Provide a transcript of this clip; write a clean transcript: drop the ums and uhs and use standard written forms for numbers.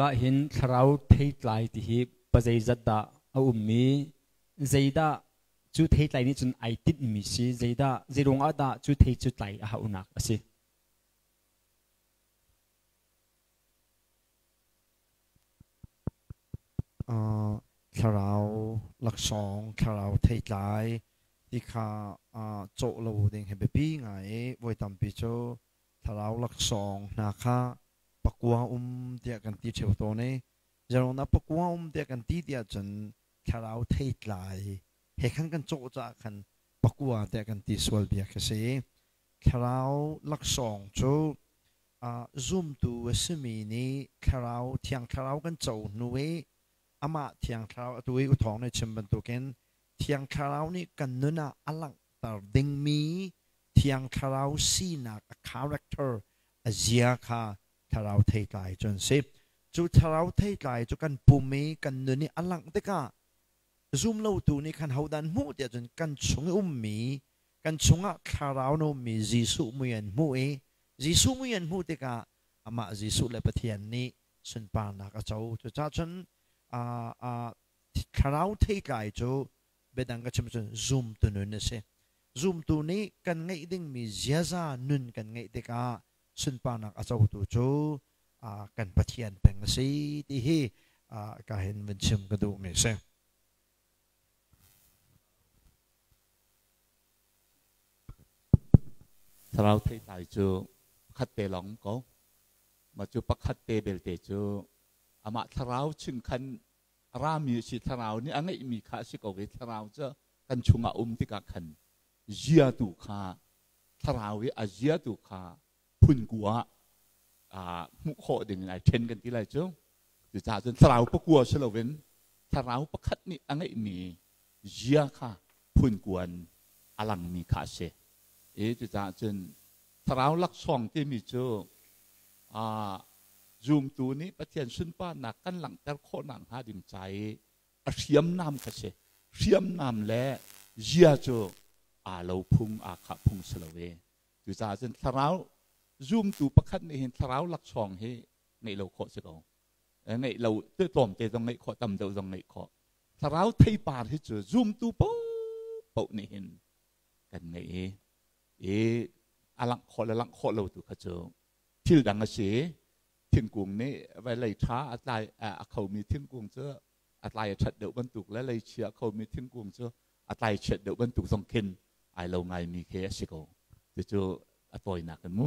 la hin tharau thei tlai ti hi pazei zada a ummi zeida chu thei tlai ni chun ai tit mi si zeida zerong ada chu thei chu tlai a ha unak asi tharau lak song tharau thei tlai ti kha cho lo ding he be pi ngai voi tam pi cho tharau lak song na kha pakua tia kan ti cheu to ne jarong na pakua tia kan ti tia chun tharau thei tlai he khan kan cho cha khan pakua tia kan ti swal bia kha se tharau lak song cho zoom tu asmi ni tharau thiang tharau kan chau nuwe ama thiang tharau atui u thong ne chimban tu ken thiang tharau ni kan nuna alang tar ding mi thiang tharau si na a character azia kha tharau thei tlai chon se chu tharau thei tlai chu kan pumi kan nuni alang te ka zoom lo tu ni khan haudan mu tia chon kan chung mi kan chunga tharau no mi jisu muyan mu e jisu muyan mu te ka ama jisu le pathian ni sun pa na ka chau chu cha chon tharau thei tlai chu bedang ka chim chon zoom tu nun se zoom tu ni kan ngai ding mi ziaza nun kan ngai te ka sun pa nak achau tu chu kan pathian peng si ti hi ka hen ven chim ka du me se tharau thei tlai chu khat te long ko ma chu pakhat te bel te chu ama tharau ching khan rami si tharau ni angai mi kha si ko ge tharau cha kan chunga ti ka khan zia tu kha tharau wi a zia tu kha phun gua mu kho ding ai chen kan ti lai chu chu cha chun tharau pa gua se lo wen tharau pakhat ni angai mi zia kha phun guan alang mi kha se e chu cha chun tharau lak song ti mi chu zoom tu ni pathian sun pa na kan lang tar kho nang ha ding chai a riam nam kha se riam nam le zia chu lo phung kha phung selawe chu cha chen tharau zoom tu pakhat ni hin tharau lak song he nei lo kho se ko nei lo te tom te dong nei kho tam do dong nei kho tharau thei par hi chu zoom tu po ni hin kan nei alang kho lo tu kha chu thil dang a se thiên cuồng này vậy lấy trả lại khẩu mi thiên cuồng chưa lại chặt đậu bân tục lấy lấy chia khẩu mi thiên cuồng chưa lại chặt đậu bân tục dòng kinh ai lâu ngày mi khé xí cổ từ chỗ tôi nạc